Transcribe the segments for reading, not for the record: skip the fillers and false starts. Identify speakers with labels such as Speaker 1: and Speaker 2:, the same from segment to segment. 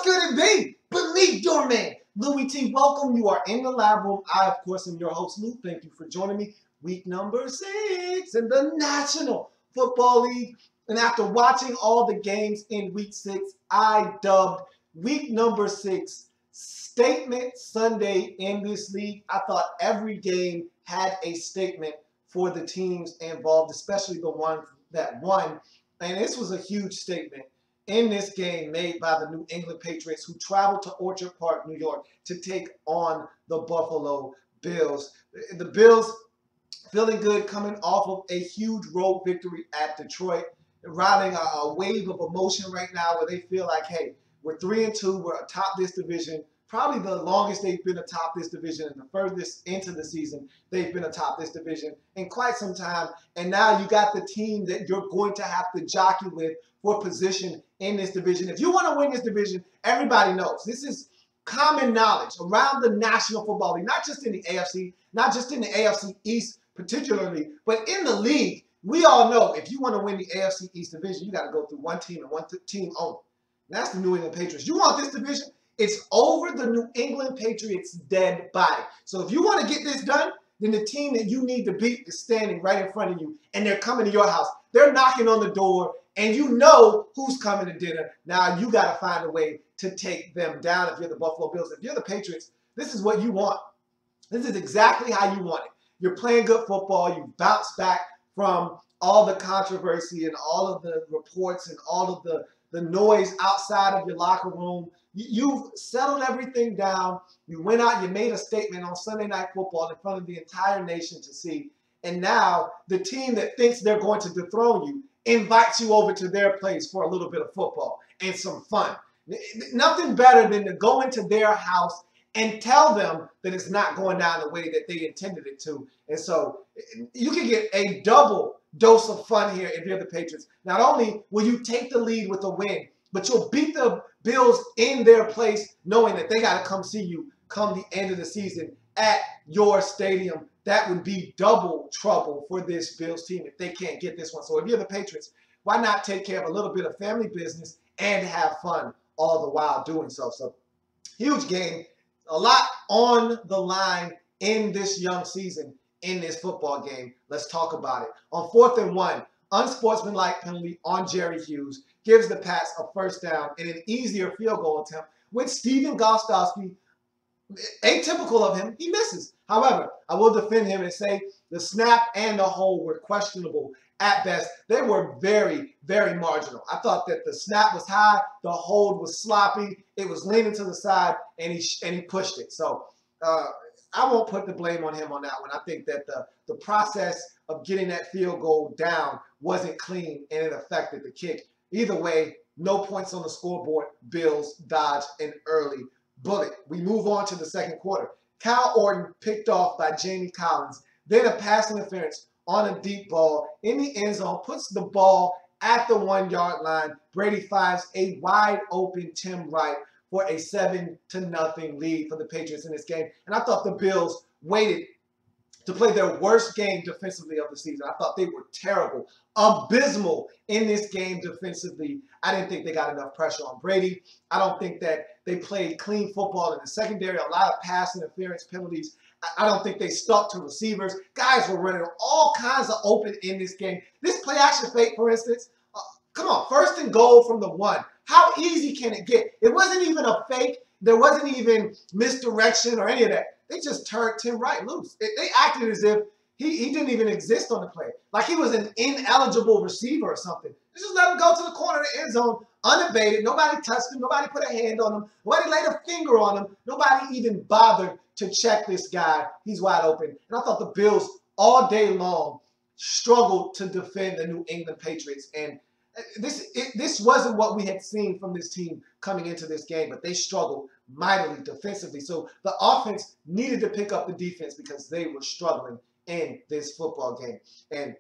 Speaker 1: What's good it be? Beneath your man, Louie T. Welcome. You are in the lab room. I, of course, am your host, Lou. Thank you for joining me. Week number 6 in the National Football League. And after watching all the games in week 6, I dubbed week number 6 Statement Sunday in this league. I thought every game had a statement for the teams involved, especially the one that won. And this was a huge statement in this game made by the New England Patriots, who traveled to Orchard Park, New York, to take on the Buffalo Bills. The Bills feeling good, coming off of a huge road victory at Detroit, riding a wave of emotion right now where they feel like, hey, we're 3-2, we're atop this division. Probably the longest they've been atop this division and the furthest into the season they've been atop this division in quite some time. And now you got the team that you're going to have to jockey with for position in this division. If you want to win this division, everybody knows. This is common knowledge around the National Football League, not just in the AFC, not just in the AFC East particularly, but in the league. We all know if you want to win the AFC East division, you got to go through one team and one team only. And that's the New England Patriots. You want this division? It's over the New England Patriots' dead body. So if you want to get this done, then the team that you need to beat is standing right in front of you, and they're coming to your house. They're knocking on the door, and you know who's coming to dinner. Now you got to find a way to take them down if you're the Buffalo Bills. If you're the Patriots, this is what you want. This is exactly how you want it. You're playing good football. You bounce back from all the controversy and all of the reports and all of the noise outside of your locker room. You've settled everything down. You went out, you made a statement on Sunday Night Football in front of the entire nation to see. And now the team that thinks they're going to dethrone you invites you over to their place for a little bit of football and some fun. Nothing better than to go into their house and tell them that it's not going down the way that they intended it to. And so you can get a double dose of fun here if you're the Patriots. Not only will you take the lead with a win, but you'll beat the Bills in their place, knowing that they got to come see you come the end of the season at your stadium. That would be double trouble for this Bills team if they can't get this one. So if you're the Patriots, why not take care of a little bit of family business and have fun all the while doing so? So huge game. A lot on the line in this young season in this football game. Let's talk about it. On 4th and 1, unsportsmanlike penalty on Jerry Hughes gives the Pats a first down and an easier field goal attempt, with Stephen Gostkowski, atypical of him, he misses. However, I will defend him and say the snap and the hold were questionable at best. They were very, very marginal. I thought that the snap was high, the hold was sloppy, it was leaning to the side, and he pushed it. So I won't put the blame on him on that one. I think that the process of getting that field goal down wasn't clean, and it affected the kick. Either way, no points on the scoreboard. Bills dodged an early bullet. We move on to the second quarter. Kyle Orton picked off by Jamie Collins, then a pass interference on a deep ball in the end zone, puts the ball at the 1-yard line. Brady finds a wide open Tim Wright for a 7-0 lead for the Patriots in this game. And I thought the Bills waited to play their worst game defensively of the season. I thought they were terrible, abysmal in this game defensively. I didn't think they got enough pressure on Brady. I don't think that they played clean football in the secondary, a lot of pass interference penalties. I don't think they stuck to receivers. Guys were running all kinds of open in this game. This play action fake, for instance, come on, 1st and goal from the 1. How easy can it get? It wasn't even a fake. There wasn't even misdirection or any of that. They just turned Tim Wright loose. They acted as if he didn't even exist on the play, like he was an ineligible receiver or something. They just let him go to the corner of the end zone, unabated. Nobody touched him. Nobody put a hand on him. Nobody laid a finger on him. Nobody even bothered to check this guy. He's wide open. And I thought the Bills all day long struggled to defend the New England Patriots. And this wasn't what we had seen from this team coming into this game, but they struggled mightily defensively. So the offense needed to pick up the defense because they were struggling in this football game. And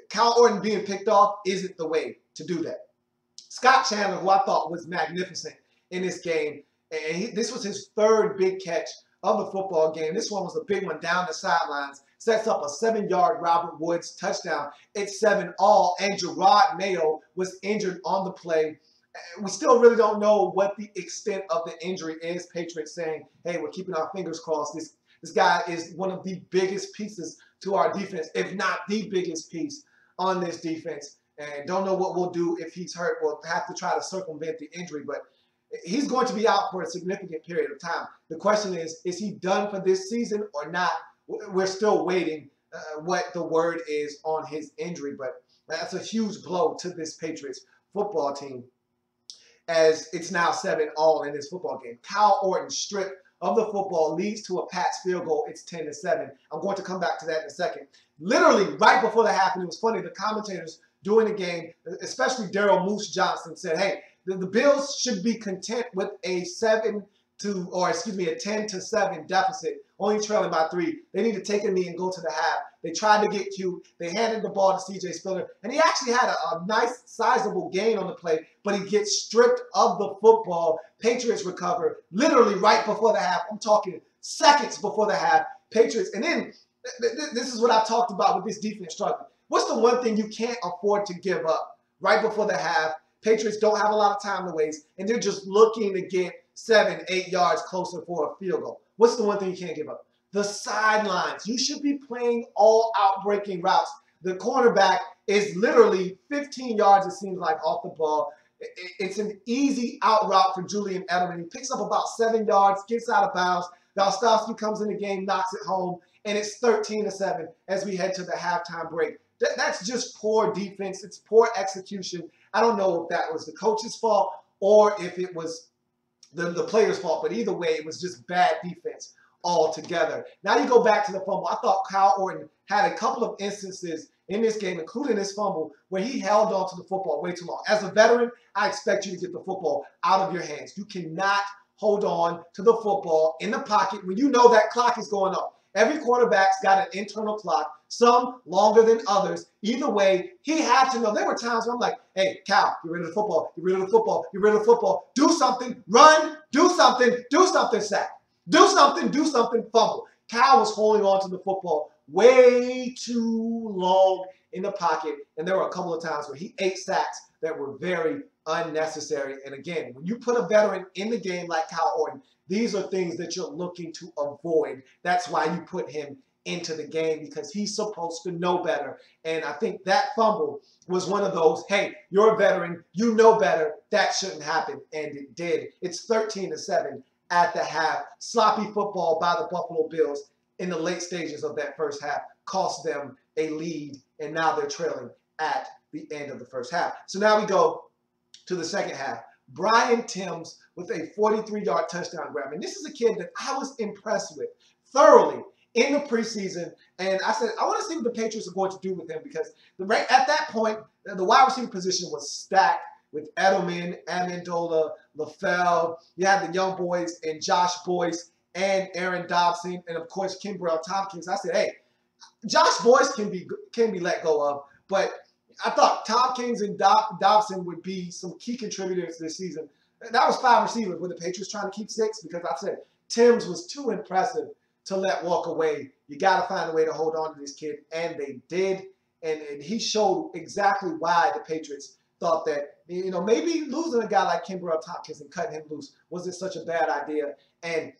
Speaker 1: Kyle Orton being picked off isn't the way to do that. Scott Chandler, who I thought was magnificent in this game, and this was his 3rd big catch of the football game. This one was a big one down the sidelines. Sets up a 7-yard Robert Woods touchdown. It's 7-all, and Gerard Mayo was injured on the play. We still really don't know what the extent of the injury is. Patriots saying, hey, we're keeping our fingers crossed. This guy is one of the biggest pieces to our defense, if not the biggest piece on this defense. And don't know what we'll do if he's hurt. We'll have to try to circumvent the injury, but he's going to be out for a significant period of time. The question is he done for this season or not? We're still waiting what the word is on his injury, but that's a huge blow to this Patriots football team, as it's now 7-all in this football game. Kyle Orton's strip of the football leads to a Pats field goal. It's 10-7. I'm going to come back to that in a second. Literally right before the half, and it was funny, the commentators during the game, especially Daryl Moose Johnson, said, hey, the Bills should be content with a 10-7 deficit, only trailing by 3. They need to take a knee and go to the half. They tried to get cute. They handed the ball to C.J. Spiller, and he actually had a nice, sizable gain on the play, but he gets stripped of the football. Patriots recover literally right before the half. I'm talking seconds before the half. Patriots, and then this is what I talked about with this defense struggling. What's the one thing you can't afford to give up right before the half? Patriots don't have a lot of time to waste, and they're just looking to get 7-8 yards closer for a field goal. What's the one thing you can't give up? The sidelines. You should be playing all out-breaking routes. The cornerback is literally 15 yards, it seems like, off the ball. It's an easy out route for Julian Edelman. He picks up about 7 yards, gets out of bounds. Gostkowski comes in the game, knocks it home, and it's 13-7 as we head to the halftime break. That's just poor defense. It's poor execution. I don't know if that was the coach's fault or if it was the player's fault, but either way, it was just bad defense altogether. Now you go back to the fumble. I thought Kyle Orton had a couple of instances in this game, including this fumble, where he held on to the football way too long. As a veteran, I expect you to get the football out of your hands. You cannot hold on to the football in the pocket when you know that clock is going off. Every quarterback's got an internal clock, some longer than others. Either way, he had to know. There were times where I'm like, hey, Cal, get rid of the football, get rid of the football, get rid of the football. Do something, run, do something, sack. Do something, fumble. Cal was holding on to the football way too long in the pocket, and there were a couple of times where he ate sacks that were very unnecessary. And again, when you put a veteran in the game like Kyle Orton, these are things that you're looking to avoid. That's why you put him into the game, because he's supposed to know better. And I think that fumble was one of those, hey, you're a veteran, you know better, that shouldn't happen. And it did. It's 13-7 at the half. Sloppy football by the Buffalo Bills in the late stages of that first half cost them a lead, and now they're trailing at the end of the first half. So now we go to the second half. Brian Timms with a 43-yard touchdown grab. And this is a kid that I was impressed with thoroughly in the preseason. And I said, I want to see what the Patriots are going to do with him, because at that point, the wide receiver position was stacked with Edelman, Amendola, LaFell. You had the young boys and Josh Boyce and Aaron Dobson, and of course, Kimbrell Tompkins. I said, hey, Josh Boyce can be let go of, but I thought Tompkins and Dobson would be some key contributors this season. That was 5 receivers. Were the Patriots trying to keep 6? Because I said Timms was too impressive to let walk away. You got to find a way to hold on to this kid, and they did. And he showed exactly why the Patriots thought that, you know, maybe losing a guy like Kimbrell Tompkins and cutting him loose wasn't such a bad idea. And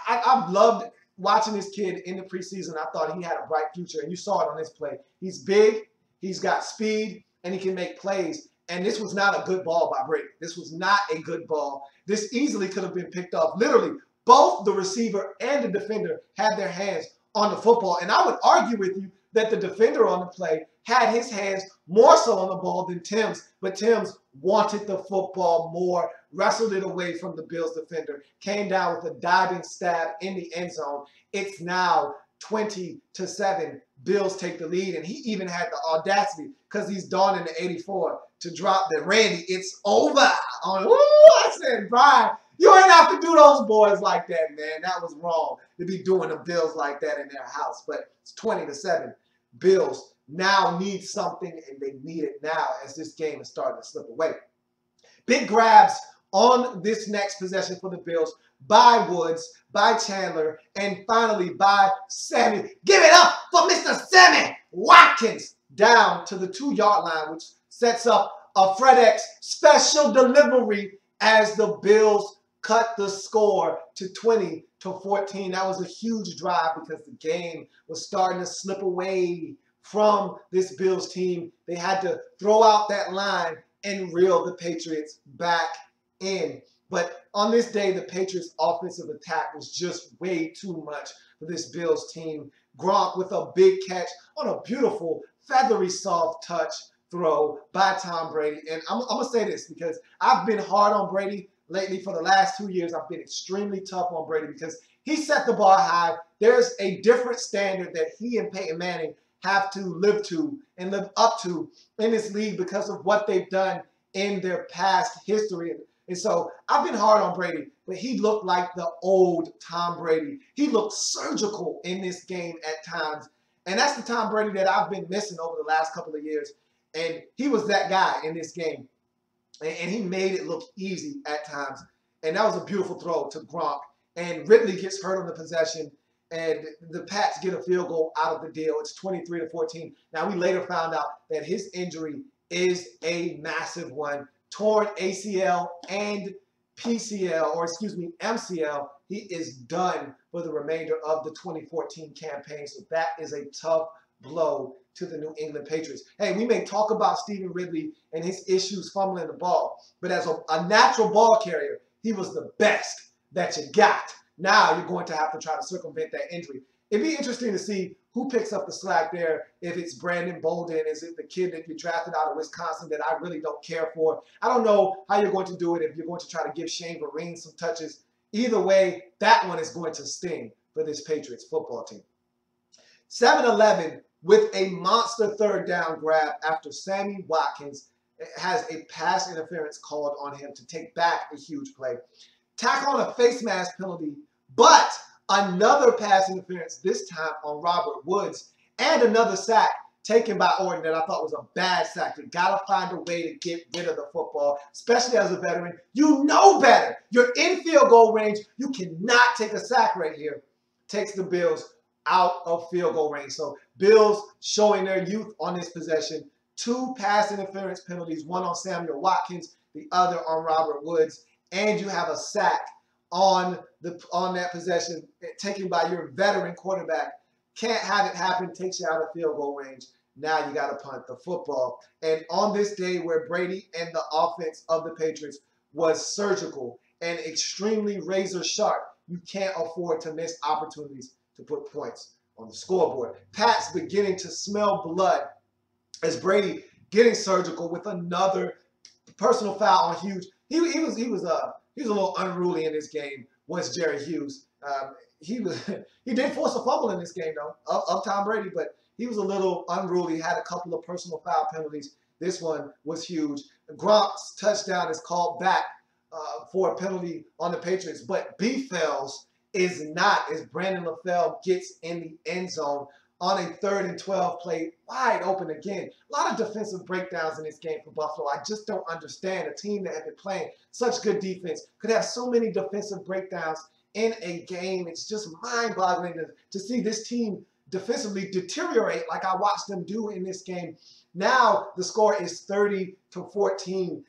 Speaker 1: I've loved watching this kid in the preseason. I thought he had a bright future, and you saw it on this play. He's big, he's got speed, and he can make plays. And this was not a good ball by Brady. This was not a good ball. This easily could have been picked off. Literally, both the receiver and the defender had their hands on the football. And I would argue with you that the defender on the play had his hands more so on the ball than Timms. But Timms wanted the football more, wrestled it away from the Bills defender, came down with a diving stab in the end zone. It's now 20-7. Bills take the lead, and he even had the audacity, because he's donning the 84, to drop the Randy, it's over. I said, Brian, you ain't have to do those boys like that, man. That was wrong to be doing the Bills like that in their house. But it's 20-7. Bills now need something, and they need it now as this game is starting to slip away. Big grabs on this next possession for the Bills by Woods, by Chandler, and finally by Sammy. Give it up for Mr. Sammy Watkins down to the 2-yard line, which sets up a FedEx special delivery as the Bills cut the score to 20-14. That was a huge drive because the game was starting to slip away from this Bills team. They had to throw out that line and reel the Patriots back in. But on this day, the Patriots' offensive attack was just way too much for this Bills team. Gronk with a big catch on a beautiful, feathery, soft touch throw by Tom Brady. And I'm going to say this because I've been hard on Brady lately. For the last 2 years, I've been extremely tough on Brady because he set the bar high. There's a different standard that he and Peyton Manning have to live to and live up to in this league because of what they've done in their past history. And so I've been hard on Brady, but he looked like the old Tom Brady. He looked surgical in this game at times. And that's the Tom Brady that I've been missing over the last couple of years. And he was that guy in this game. And he made it look easy at times. And that was a beautiful throw to Gronk. And Ridley gets hurt on the possession. And the Pats get a field goal out of the deal. It's 23-14. Now, we later found out that his injury is a massive one. Torn ACL and MCL. He is done for the remainder of the 2014 campaign. So that is a tough blow to the New England Patriots. Hey, we may talk about Stephen Ridley and his issues fumbling the ball, but as a natural ball carrier, he was the best that you got. Now you're going to have to try to circumvent that injury. It'd be interesting to see who picks up the slack there. If it's Brandon Bolden, is it the kid that you drafted out of Wisconsin that I really don't care for? I don't know how you're going to do it if you're going to try to give Shane Vereen some touches. Either way, that one is going to sting for this Patriots football team. 7-11 with a monster third down grab after Sammy Watkins has a pass interference called on him to take back a huge play. Tack on a face mask penalty, but another pass interference, this time on Robert Woods, and another sack taken by Orton that I thought was a bad sack. You got to find a way to get rid of the football, especially as a veteran. You know better. You're in field goal range. You cannot take a sack right here. Takes the Bills out of field goal range. So Bills showing their youth on this possession. 2 pass interference penalties, one on Samuel Watkins, the other on Robert Woods, and you have a sack on that possession taken by your veteran quarterback. Can't have it happen, takes you out of field goal range. Now you got to punt the football. And on this day where Brady and the offense of the Patriots was surgical and extremely razor sharp, you can't afford to miss opportunities to put points on the scoreboard. Pat's beginning to smell blood as Brady getting surgical with another personal foul on Hughes. He was a little unruly in this game. Was Jerry Hughes? He did force a fumble in this game though of Tom Brady, but he was a little unruly. Had a couple of personal foul penalties. This one was huge. Gronk's touchdown is called back for a penalty on the Patriots, but B-Fells is not, as Brandon LaFell gets in the end zone on a 3rd and 12 play, wide open again. A lot of defensive breakdowns in this game for Buffalo. I just don't understand. A team that had been playing such good defense could have so many defensive breakdowns in a game. It's just mind-boggling to see this team defensively deteriorate like I watched them do in this game. Now the score is 30-14.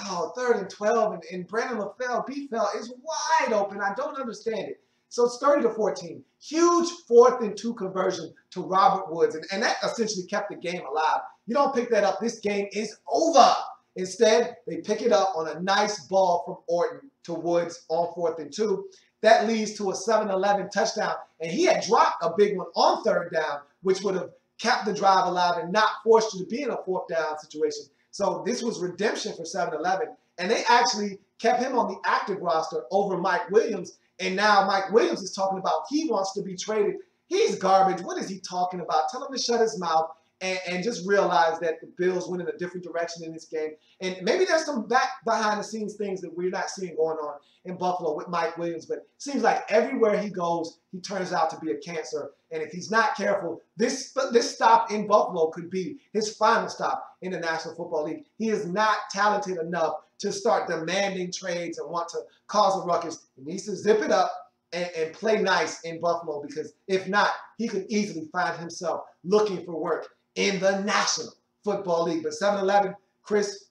Speaker 1: Oh, 3rd and 12, and Brandon LaFell, B-Fell, is wide open. I don't understand it. So it's 30-14. Huge 4th and 2 conversion to Robert Woods, and that essentially kept the game alive. You don't pick that up, this game is over. Instead, they pick it up on a nice ball from Orton to Woods on 4th and 2. That leads to a 7-11 touchdown, and he had dropped a big one on 3rd down, which would have kept the drive alive and not forced you to be in a 4th down situation. So this was redemption for 7-11, and they actually kept him on the active roster over Mike Williams. And now Mike Williams is talking about he wants to be traded. He's garbage. What is he talking about? Tell him to shut his mouth and just realize that the Bills went in a different direction in this game. And maybe there's some behind-the-scenes things that we're not seeing going on in Buffalo with Mike Williams. But it seems like everywhere he goes, he turns out to be a cancer. And if he's not careful, this stop in Buffalo could be his final stop in the National Football League. He is not talented enough to start demanding trades and want to cause a ruckus. He needs to zip it up and play nice in Buffalo, because if not, he could easily find himself looking for work in the National Football League. But 7-11, Chris,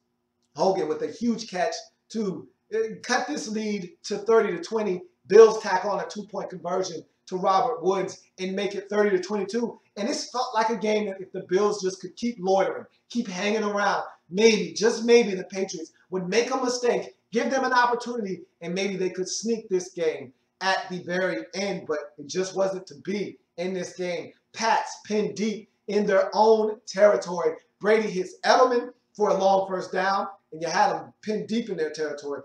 Speaker 1: Hogan with a huge catch to cut this lead to 30-20. Bills tack on a 2-point conversion to Robert Woods and make it 30-22. And this felt like a game that if the Bills just could keep loitering, keep hanging around, maybe, just maybe the Patriots would make a mistake, give them an opportunity, and maybe they could sneak this game at the very end. But it just wasn't to be in this game. Pats pinned deep in their own territory. Brady hits Edelman for a long first down, and you had them pinned deep in their territory.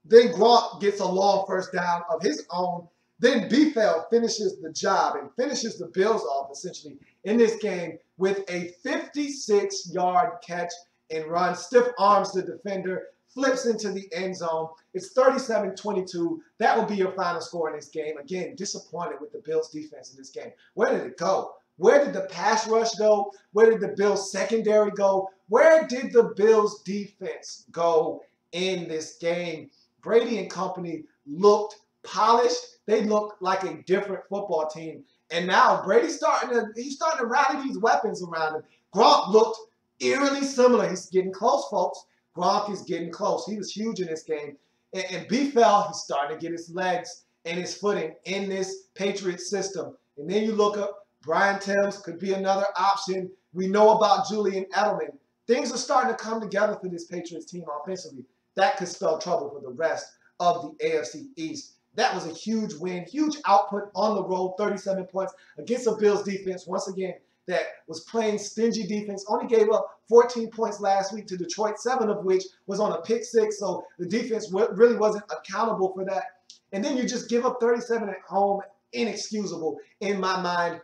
Speaker 1: Then Gronk gets a long first down of his own. Then Biefeld finishes the job and finishes the Bills off essentially in this game with a 56-yard catch and run. Stiff arms the defender, flips into the end zone. It's 37-22. That will be your final score in this game. Again, disappointed with the Bills defense in this game. Where did it go? Where did the pass rush go? Where did the Bills secondary go? Where did the Bills defense go in this game? Brady and company looked polished. They looked like a different football team. And now Brady's starting to rally these weapons around him. Gronk looked eerily similar. He's getting close, folks. Gronk is getting close. He was huge in this game. And Biefeld, he's starting to get his legs and his footing in this Patriots system. And then you look up, Brian Thames could be another option. We know about Julian Edelman. Things are starting to come together for this Patriots team offensively. That could spell trouble for the rest of the AFC East. That was a huge win, huge output on the road, 37 points against a Bills defense, once again, that was playing stingy defense, only gave up 14 points last week to Detroit, 7 of which was on a pick six, so the defense really wasn't accountable for that. And then you just give up 37 at home, inexcusable in my mind.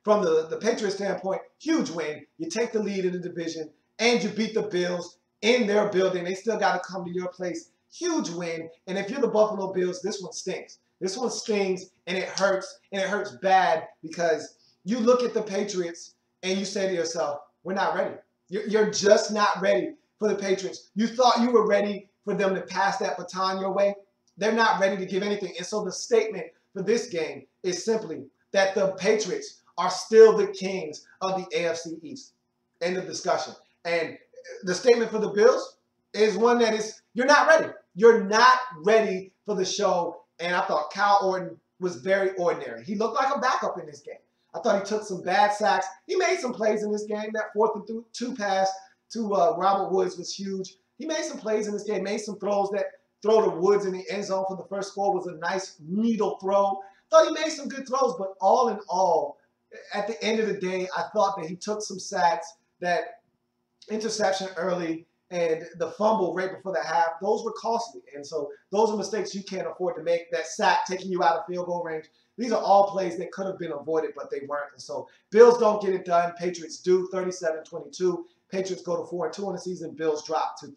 Speaker 1: From the Patriots standpoint, huge win. You take the lead in the division, and you beat the Bills in their building. They still got to come to your place. Huge win. And if you're the Buffalo Bills, this one stings. This one stings, and it hurts bad because you look at the Patriots and you say to yourself, we're not ready. You're just not ready for the Patriots. You thought you were ready for them to pass that baton your way. They're not ready to give anything. And so the statement for this game is simply that the Patriots are still the kings of the AFC East. End of discussion. And the statement for the Bills is one that is, you're not ready. You're not ready for the show. And I thought Kyle Orton was very ordinary. He looked like a backup in this game. I thought he took some bad sacks. He made some plays in this game. That 4th-and-2 pass to Robert Woods was huge. He made some plays in this game, made some throws. That throw to Woods in the end zone for the first score was a nice needle throw. Thought he made some good throws, but all in all, at the end of the day, I thought that he took some sacks. That interception early and the fumble right before the half, those were costly. And so those are mistakes you can't afford to make. That sack taking you out of field goal range. These are all plays that could have been avoided, but they weren't. And so Bills don't get it done. Patriots do, 37-22. Patriots go to 4-2 on the season. Bills drop to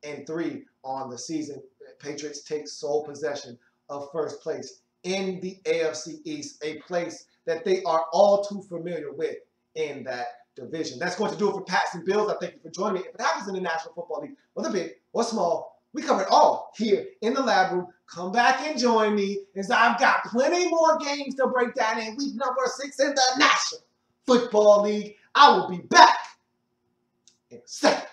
Speaker 1: 3-3 on the season. Patriots take sole possession of first place in the AFC East, a place that they are all too familiar with in that division. That's going to do it for Pats and Bills. I thank you for joining me. If it happens in the National Football League, whether big or small, we cover it all here in the lab room. Come back and join me as I've got plenty more games to break down in week number 6 in the National Football League. I will be back in a second.